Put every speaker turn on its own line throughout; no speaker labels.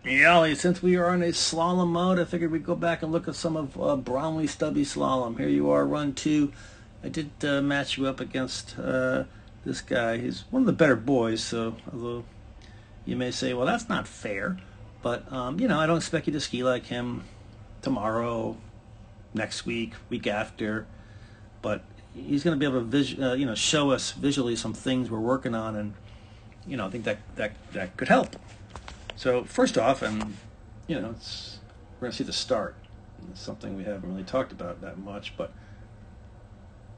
Yahli, since we are in a slalom mode, I figured we'd go back and look at some of Brownlee Stubby Slalom. Here you are, run two. I did match you up against this guy. He's one of the better boys, so although you may say, well, that's not fair. But, I don't expect you to ski like him tomorrow, next week, week after. But he's going to be able to show us visually some things we're working on, and I think that could help. So first off, we're going to see the start. It's something we haven't really talked about that much, but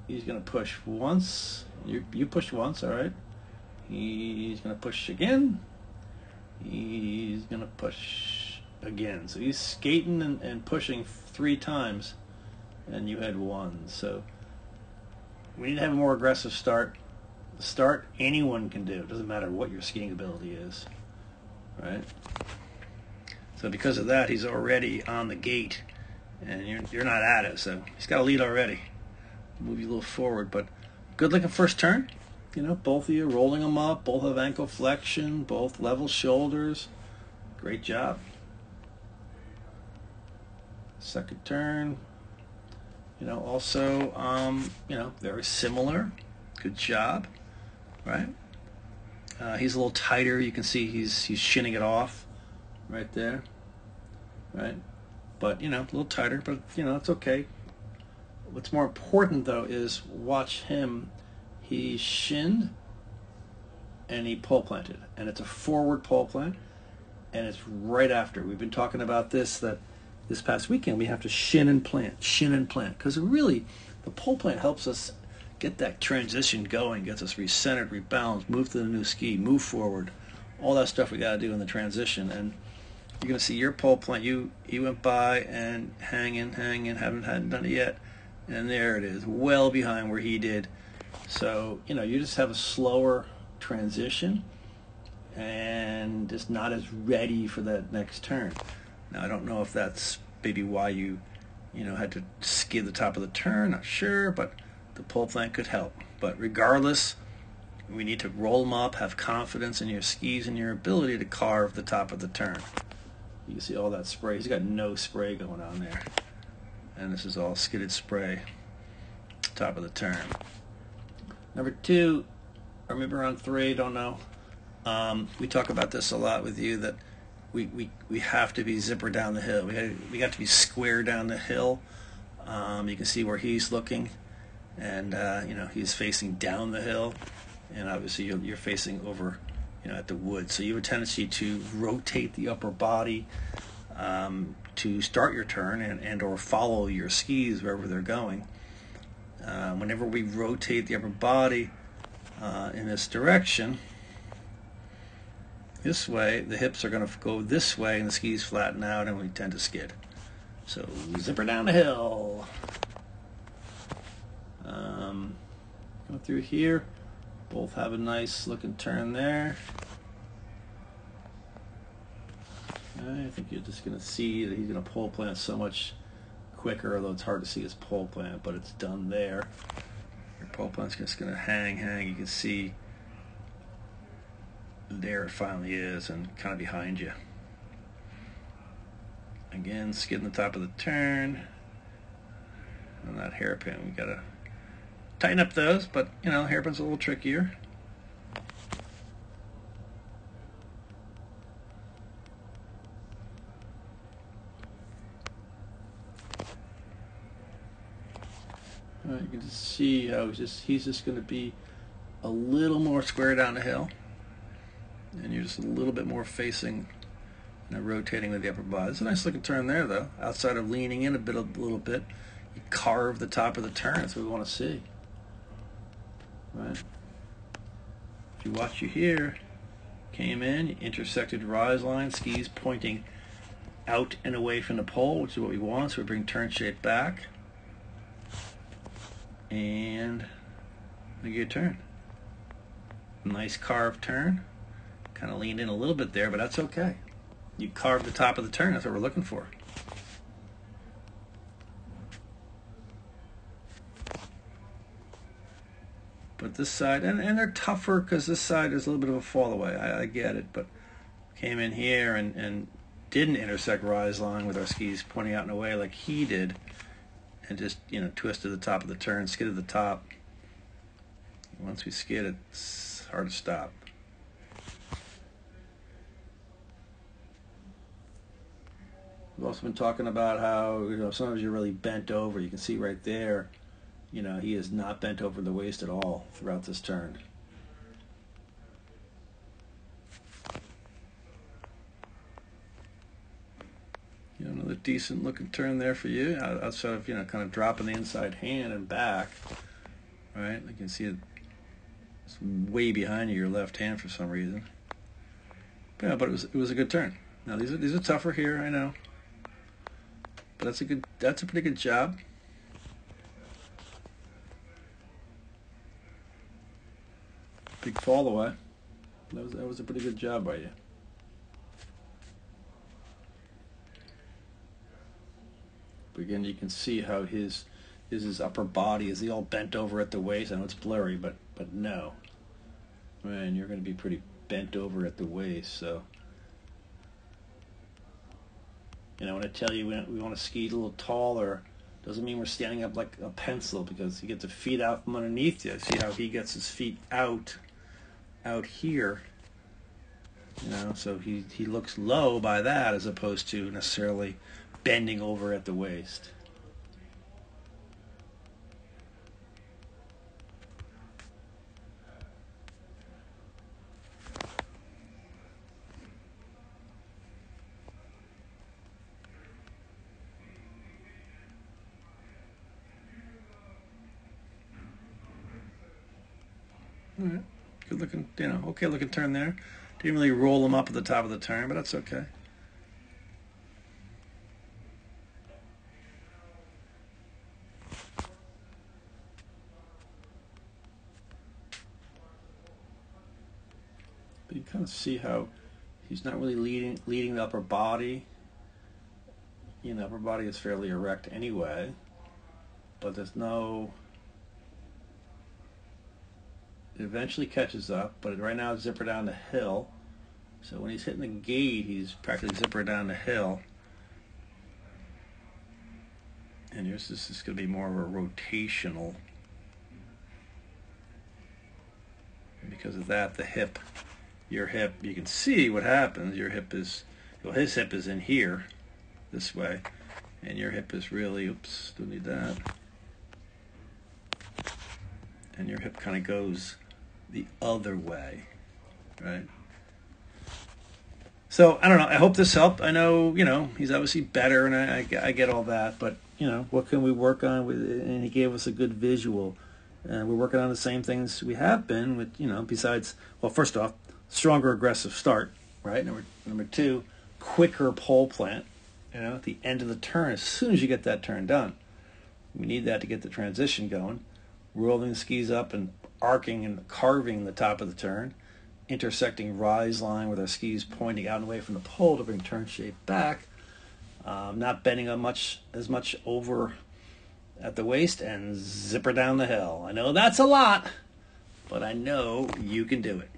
he's going to push once. You pushed once, all right. He's going to push again. He's going to push again. So he's skating and pushing 3 times, and you had 1. So we need to have a more aggressive start. The start anyone can do. It doesn't matter what your skiing ability is. Right? So because of that, he's already on the gate, and you're not at it, so he's got a lead already. Move you a little forward, but good looking first turn. Both of you rolling them up, both have ankle flexion, both level shoulders. Great job. Second turn, also, very similar. Good job, right? He's a little tighter. You can see he's shinning it off right there, right? But, a little tighter, but, it's okay. What's more important, though, is watch him. He shinned and he pole planted. And it's a forward pole plant, and it's right after. We've been talking about this past weekend. We have to shin and plant, because really the pole plant helps us get that transition going, gets us recentered, rebalanced, move to the new ski, move forward, all that stuff we got to do in the transition. And you're going to see your pole plant, you went by and hanging, hadn't done it yet, and there it is, well behind where he did. So, you just have a slower transition and just not as ready for that next turn. Now, I don't know if that's maybe why you had to skid the top of the turn, not sure, but the pole plant could help. But regardless, we need to roll them up, have confidence in your skis and your ability to carve the top of the turn. You can see all that spray. He's got no spray going on there. And this is all skidded spray, top of the turn. Number 2, or maybe around 3, don't know. We talk about this a lot with you, that we have to be zipper down the hill. We got to be square down the hill. You can see where he's looking. And, he's facing down the hill, and obviously you're facing over, at the wood. So you have a tendency to rotate the upper body to start your turn and or follow your skis wherever they're going. Whenever we rotate the upper body in this direction, this way, the hips are going to go this way, and the skis flatten out, and we tend to skid. So zipper down the hill. Going through here, both have a nice looking turn there. I think you're just going to see that he's going to pole plant so much quicker, although it's hard to see his pole plant, but it's done there. Your pole plant's just going to hang. You can see there it finally is, and kind of behind you. Again, skidding the top of the turn. And that hairpin, we got to tighten up those, but hairpin's a little trickier. All right, you can just see how he's just going to be a little more square down the hill, and you're just a little bit more facing, rotating with the upper body. It's a nice looking turn there, though. Outside of leaning in a little bit, you carve the top of the turn. That's what we want to see. Right. If you watch you here, came in, you intersected rise line, skis pointing out and away from the pole, which is what we want. So we bring turn shape back, and make a good turn. Nice carved turn. Kind of leaned in a little bit there, but that's okay. You carve the top of the turn. That's what we're looking for. But this side, and they're tougher because this side is a little bit of a fall away. I get it, but came in here and didn't intersect rise line with our skis pointing out and away like he did, and just, twisted the top of the turn, skidded the top. Once we skid, it's hard to stop. We've also been talking about how, sometimes you're really bent over. You can see right there, he is not bent over the waist at all throughout this turn. Another decent looking turn there for you. Outside of, kind of dropping the inside hand and back. Right? You can see it's way behind you, your left hand for some reason. But yeah, but it was a good turn. Now these are tougher here, I know. But that's a pretty good job. Big fall away. That was a pretty good job by you. But again, you can see how his upper body is all bent over at the waist. I know it's blurry, but no. Man, you're going to be pretty bent over at the waist, so. When I tell you we want to ski a little taller, doesn't mean we're standing up like a pencil, because you get the feet out from underneath you. See how he gets his feet out here. So he looks low by that, as opposed to necessarily bending over at the waist. All right, good looking, okay looking turn there. Didn't really roll him up at the top of the turn, but that's okay. But you kind of see how he's not really leading the upper body. Upper body is fairly erect anyway, but there's no. It eventually catches up, but right now it's zipper down the hill. So when he's hitting the gate, he's practically zipper down the hill. And this is going to be more of a rotational. And because of that, your hip, you can see what happens. Your hip is, his hip is in here, this way. And your hip is really, oops, don't need that. And your hip kind of goes the other way, right? So, I don't know, I hope this helped. I know, he's obviously better, and I get all that, but, what can we work on with it? And he gave us a good visual. And we're working on the same things we have been with, besides, well, first off, stronger aggressive start, right? Number two, quicker pole plant, at the end of the turn, as soon as you get that turn done. We need that to get the transition going. Rolling the skis up and arcing and carving the top of the turn, intersecting rise line with our skis pointing out and away from the pole to bring turn shape back, not bending as much over at the waist, and zipper down the hill. I know that's a lot, but I know you can do it.